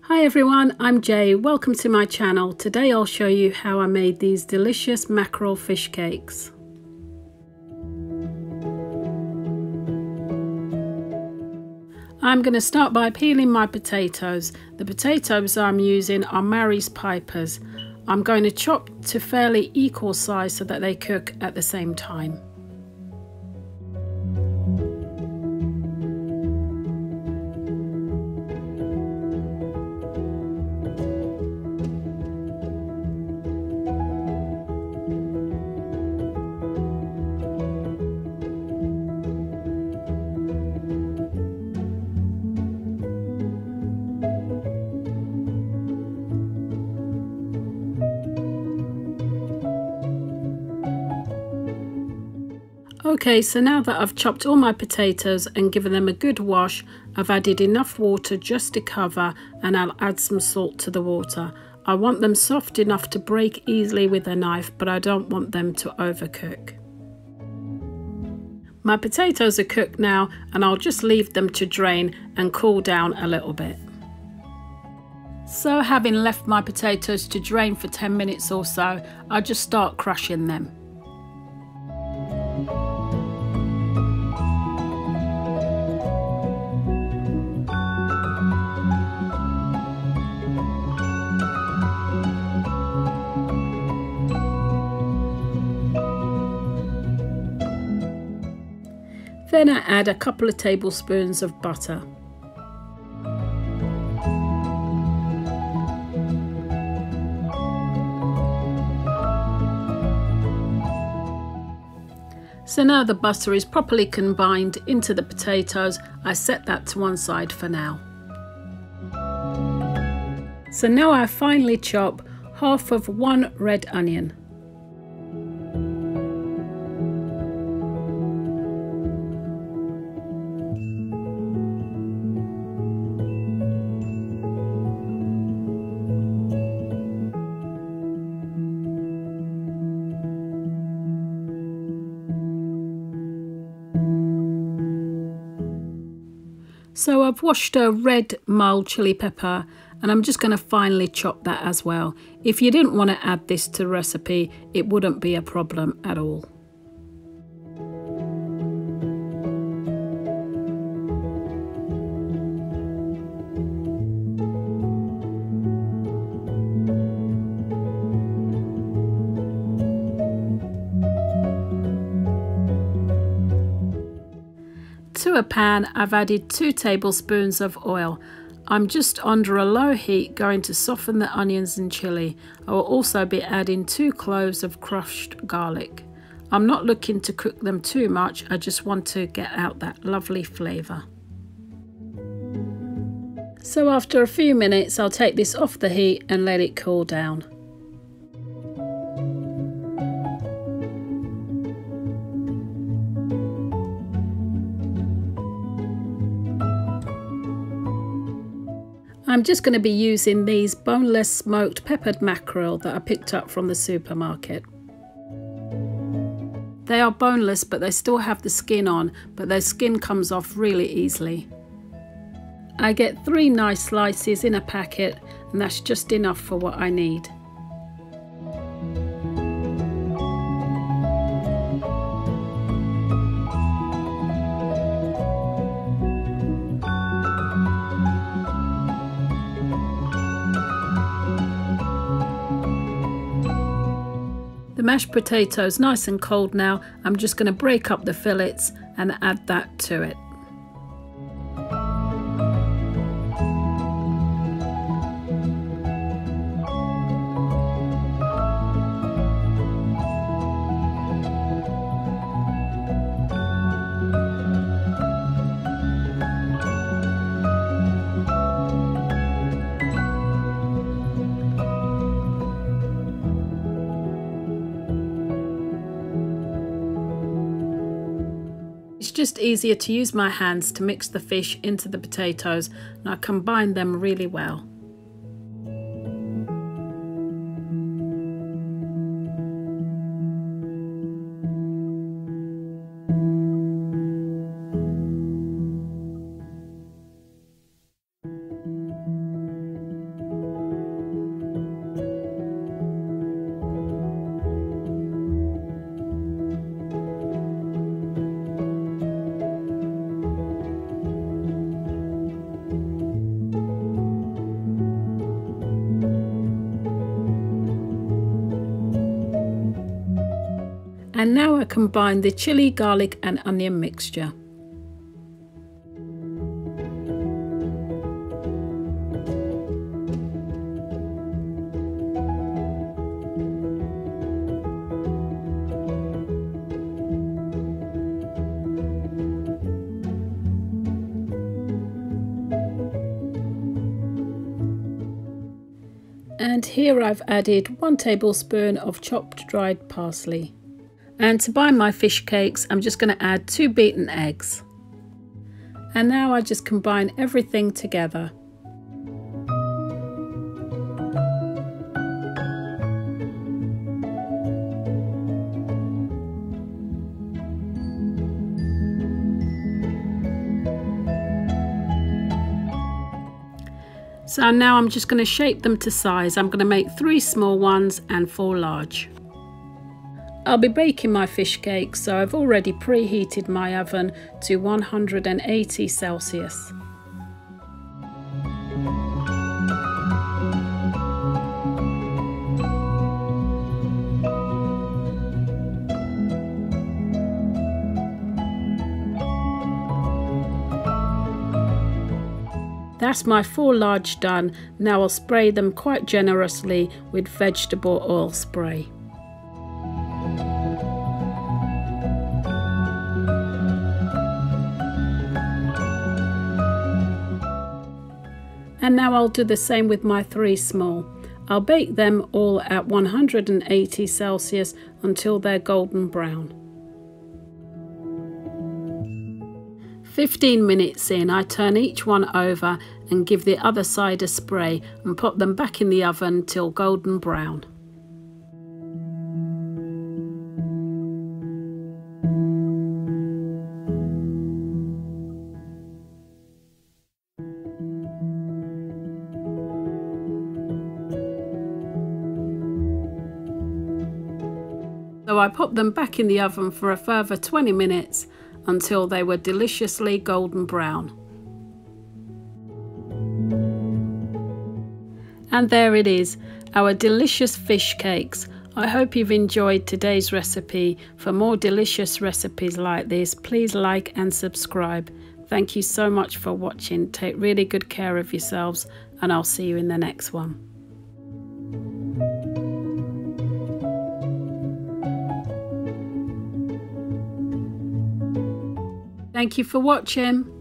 Hi everyone, I'm Jay. Welcome to my channel. Today I'll show you how I made these delicious mackerel fish cakes. I'm going to start by peeling my potatoes. The potatoes I'm using are Mary's Pipers. I'm going to chop to fairly equal size so that they cook at the same time. Okay, so now that I've chopped all my potatoes and given them a good wash, I've added enough water just to cover, and I'll add some salt to the water. I want them soft enough to break easily with a knife, but I don't want them to overcook. My potatoes are cooked now, and I'll just leave them to drain and cool down a little bit. So having left my potatoes to drain for 10 minutes or so, I'll just start crushing them. Then I add a couple of tablespoons of butter. So now the butter is properly combined into the potatoes. I set that to one side for now. So now I finely chop half of one red onion. So I've washed a red mild chili pepper, and I'm just going to finely chop that as well. If you didn't want to add this to the recipe, it wouldn't be a problem at all. To a pan, I've added 2 tablespoons of oil. I'm just under a low heat going to soften the onions and chilli. I will also be adding 2 cloves of crushed garlic. I'm not looking to cook them too much, I just want to get out that lovely flavour. So after a few minutes, I'll take this off the heat and let it cool down. I'm just going to be using these boneless smoked peppered mackerel that I picked up from the supermarket. They are boneless, but they still have the skin on, but their skin comes off really easily. I get 3 nice slices in a packet, and that's just enough for what I need. The mashed potatoes nice and cold now. I'm just going to break up the fillets and add that to it. It's just easier to use my hands to mix the fish into the potatoes, and I combine them really well. And now I combine the chilli, garlic and onion mixture. And here I've added 1 tablespoon of chopped dried parsley. And to bind my fish cakes, I'm just going to add 2 beaten eggs. And now I just combine everything together. So now I'm just going to shape them to size. I'm going to make 3 small ones and 4 large. I'll be baking my fish cakes, so I've already preheated my oven to 180 Celsius. That's my 4 large done. Now I'll spray them quite generously with vegetable oil spray. And now I'll do the same with my 3 small. I'll bake them all at 180 Celsius until they're golden brown. 15 minutes in, I turn each one over and give the other side a spray and put them back in the oven till golden brown. So I put them back in the oven for a further 20 minutes until they were deliciously golden brown. And there it is, our delicious fish cakes. I hope you've enjoyed today's recipe. For more delicious recipes like this, please like and subscribe. Thank you so much for watching. Take really good care of yourselves, and I'll see you in the next one. Thank you for watching.